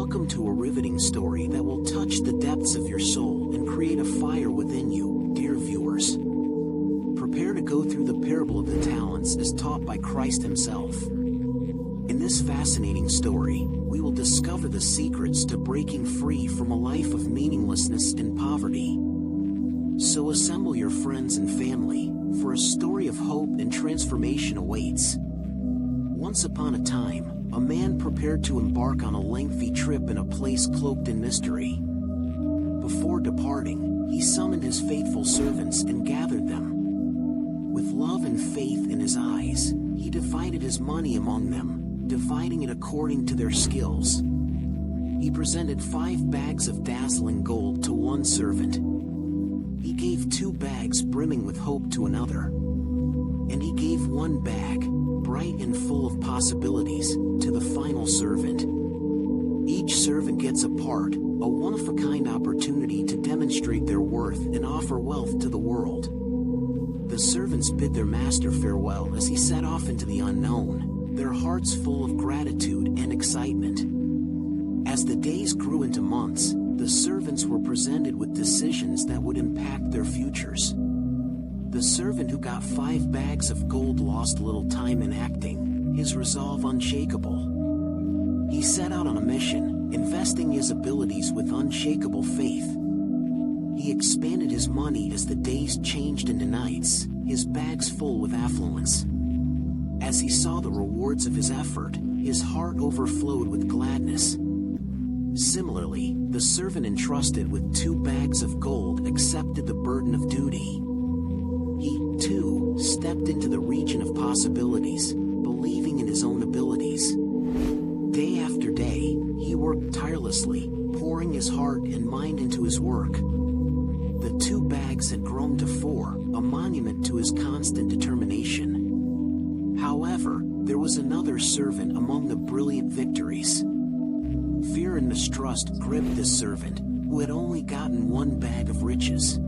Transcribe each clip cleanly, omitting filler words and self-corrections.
Welcome to a riveting story that will touch the depths of your soul and create a fire within you, dear viewers. Prepare to go through the parable of the talents as taught by Christ himself. In this fascinating story, we will discover the secrets to breaking free from a life of meaninglessness and poverty. So assemble your friends and family, for a story of hope and transformation awaits. Once upon a time, a man prepared to embark on a lengthy trip in a place cloaked in mystery. Before departing, he summoned his faithful servants and gathered them. With love and faith in his eyes, he divided his money among them, dividing it according to their skills. He presented 5 bags of dazzling gold to one servant. He gave 2 bags brimming with hope to another. And he gave 1 bag, bright and full of possibilities, to the final servant. Each servant gets a part, a one-of-a-kind opportunity to demonstrate their worth and offer wealth to the world. The servants bid their master farewell as he set off into the unknown, their hearts full of gratitude and excitement. As the days grew into months, the servants were presented with decisions that would impact their futures. The servant who got 5 bags of gold lost little time in acting, his resolve unshakable. He set out on a mission, investing his abilities with unshakable faith. He expanded his money as the days changed into nights, his bags full with affluence. As he saw the rewards of his effort, his heart overflowed with gladness. Similarly, the servant entrusted with 2 bags of gold accepted the burden of duty. He, too, stepped into the region of possibilities, believing in his own abilities. Day after day, he worked tirelessly, pouring his heart and mind into his work. The 2 bags had grown to 4, a monument to his constant determination. However, there was another servant among the brilliant victories. Fear and mistrust gripped this servant, who had only gotten 1 bag of riches.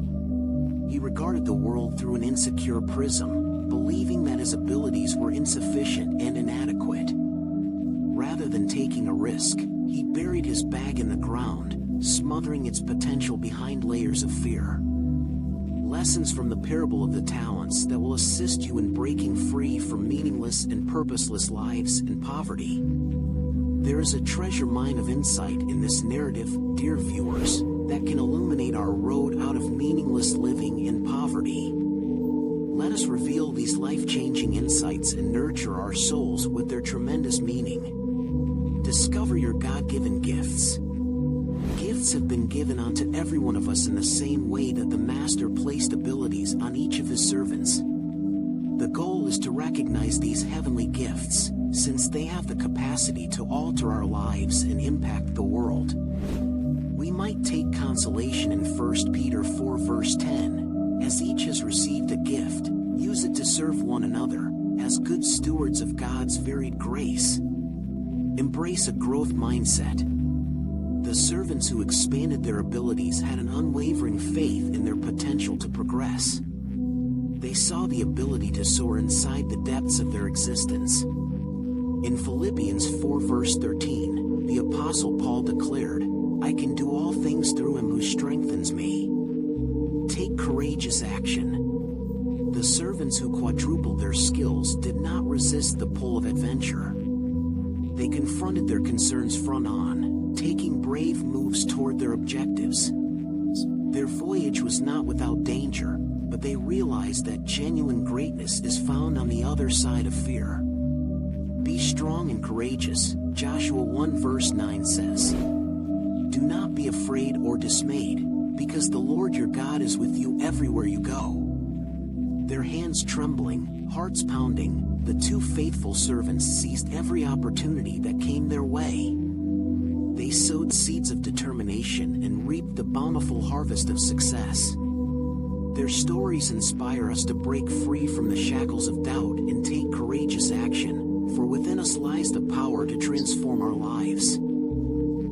He regarded the world through an insecure prism, believing that his abilities were insufficient and inadequate. Rather than taking a risk, he buried his bag in the ground, smothering its potential behind layers of fear. Lessons from the parable of the talents that will assist you in breaking free from meaningless and purposeless lives and poverty. There is a treasure mine of insight in this narrative, dear viewers, that can illuminate our road out of meaningless living and poverty. Let us reveal these life-changing insights and nurture our souls with their tremendous meaning. Discover your God-given gifts. Gifts have been given unto every one of us in the same way that the Master placed abilities on each of his servants. The goal is to recognize these heavenly gifts, since they have the capacity to alter our lives and impact the world. We might take consolation in 1 Peter 4 verse 10, as each has received a gift, use it to serve one another, as good stewards of God's varied grace. Embrace a growth mindset. The servants who expanded their abilities had an unwavering faith in their potential to progress. They saw the ability to soar inside the depths of their existence. In Philippians 4 verse 13, the Apostle Paul declared, "I can do all things through him who strengthens me." Take courageous action. The servants who quadrupled their skills did not resist the pull of adventure. They confronted their concerns front on, taking brave moves toward their objectives. Their voyage was not without danger, but they realized that genuine greatness is found on the other side of fear. Be strong and courageous, Joshua 1 verse 9 says. Do not be afraid or dismayed, because the Lord your God is with you everywhere you go. Their hands trembling, hearts pounding, the 2 faithful servants seized every opportunity that came their way. They sowed seeds of determination and reaped the bountiful harvest of success. Their stories inspire us to break free from the shackles of doubt and take courageous action, for within us lies the power to transform our lives.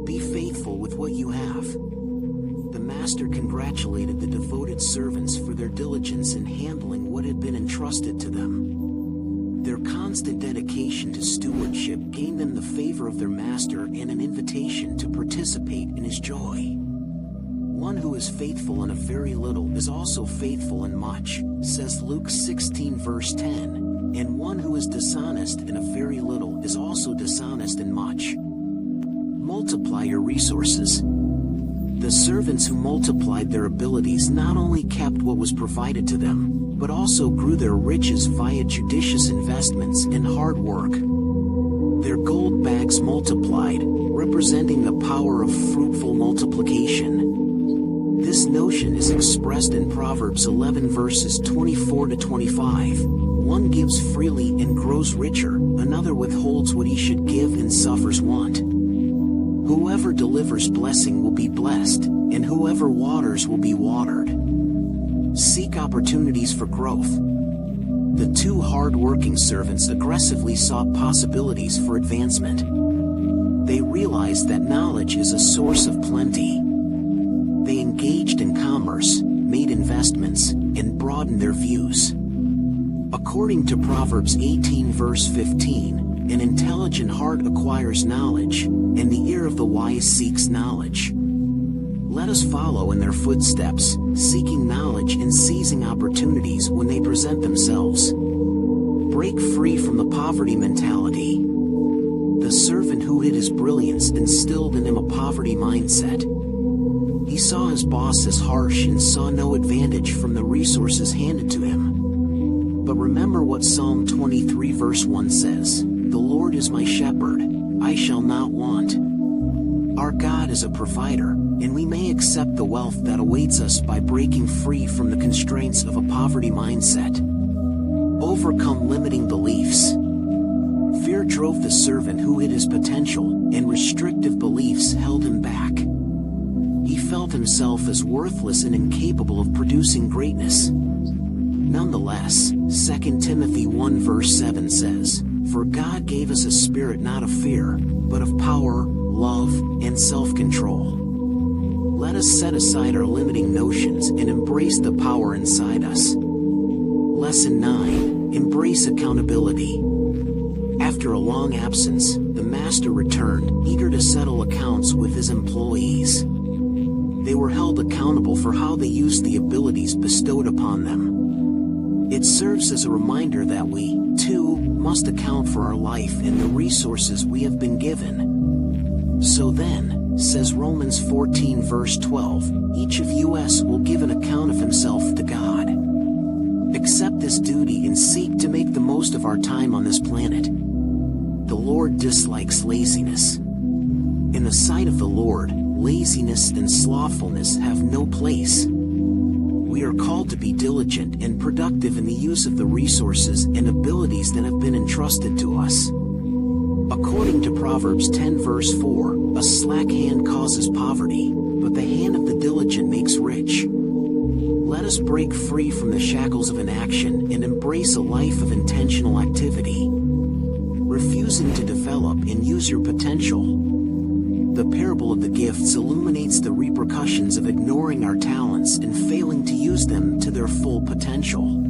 Be faithful with what you have. The Master congratulated the devoted servants for their diligence in handling what had been entrusted to them. Their constant dedication to stewardship gained them the favor of their master and an invitation to participate in his joy. One who is faithful in a very little is also faithful in much, says Luke 16 verse 10, and one who is dishonest in a very little is also dishonest in much. Multiply your resources. The servants who multiplied their abilities not only kept what was provided to them, but also grew their riches via judicious investments and hard work. Their gold bags multiplied, representing the power of fruitful multiplication. This notion is expressed in Proverbs 11 verses 24 to 25. One gives freely and grows richer, another withholds what he should give and suffers want. Whoever delivers blessing will be blessed, and whoever waters will be watered. Seek opportunities for growth. The two hard-working servants aggressively sought possibilities for advancement. They realized that knowledge is a source of plenty. They engaged in commerce, made investments, and broadened their views. According to Proverbs 18 verse 15, an intelligent heart acquires knowledge, and the ear of the wise seeks knowledge. Let us follow in their footsteps, seeking knowledge and seizing opportunities when they present themselves. Break free from the poverty mentality. The servant who hid his brilliance instilled in him a poverty mindset. He saw his boss as harsh and saw no advantage from the resources handed to him. But remember what Psalm 23 verse 1 says, "The Lord is my shepherd, I shall not want." Our God is a provider, and we may accept the wealth that awaits us by breaking free from the constraints of a poverty mindset. Overcome limiting beliefs. Fear drove the servant who hid his potential, and restrictive beliefs held him back. He felt himself as worthless and incapable of producing greatness. Nonetheless, 2 Timothy 1 verse 7 says, "For God gave us a spirit not of fear, but of power, love, and self-control." Let us set aside our limiting notions and embrace the power inside us. Lesson 9. Embrace accountability. After a long absence, the master returned, eager to settle accounts with his employees. They were held accountable for how they used the abilities bestowed upon them. It serves as a reminder that we, too, must account for our life and the resources we have been given. So then, says Romans 14 verse 12, each of us will give an account of himself to God. Accept this duty and seek to make the most of our time on this planet. The Lord dislikes laziness. In the sight of the Lord, laziness and slothfulness have no place. We are called to be diligent and productive in the use of the resources and abilities that have been entrusted to us. According to Proverbs 10 verse 4, a slack hand causes poverty, but the hand of the diligent makes rich. Let us break free from the shackles of inaction and embrace a life of intentional activity. Refusing to develop and use your potential. The parable of the gifts illuminates the repercussions of ignoring our talents and failing to use them to their full potential.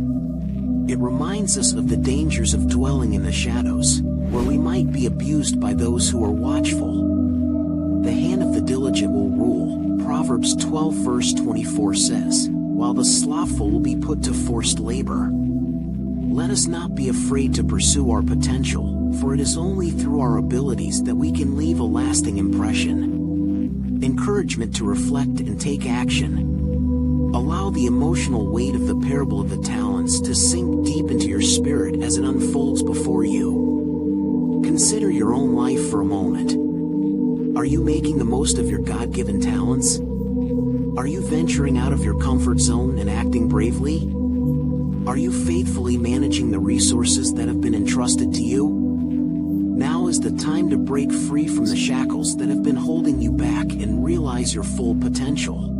It reminds us of the dangers of dwelling in the shadows, where we might be abused by those who are watchful. The hand of the diligent will rule, Proverbs 12 verse 24 says, while the slothful will be put to forced labor. Let us not be afraid to pursue our potential, for it is only through our abilities that we can leave a lasting impression. Encouragement to reflect and take action. Allow the emotional weight of the parable of the talents to sink deep into your spirit as it unfolds before you. Consider your own life for a moment. Are you making the most of your God-given talents? Are you venturing out of your comfort zone and acting bravely? Are you faithfully managing the resources that have been entrusted to you? Now is the time to break free from the shackles that have been holding you back and realize your full potential.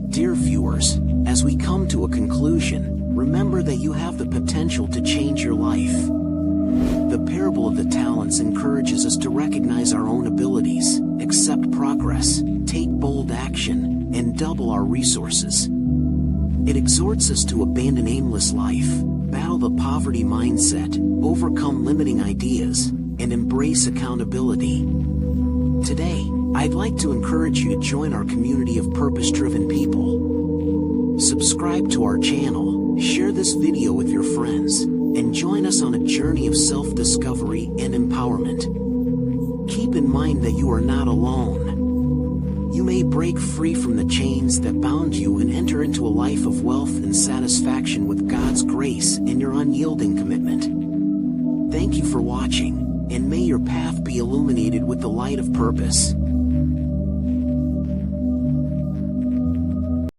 Dear viewers, as we come to a conclusion, remember that you have the potential to change your life. The parable of the talents encourages us to recognize our own abilities, accept progress, take bold action, and double our resources. It exhorts us to abandon aimless life, battle the poverty mindset, overcome limiting ideas, and embrace accountability. Today, I'd like to encourage you to join our community of purpose-driven people. Subscribe to our channel, share this video with your friends, and join us on a journey of self-discovery and empowerment. Keep in mind that you are not alone. You may break free from the chains that bound you and enter into a life of wealth and satisfaction with God's grace and your unyielding commitment. Thank you for watching, and may your path be illuminated with the light of purpose.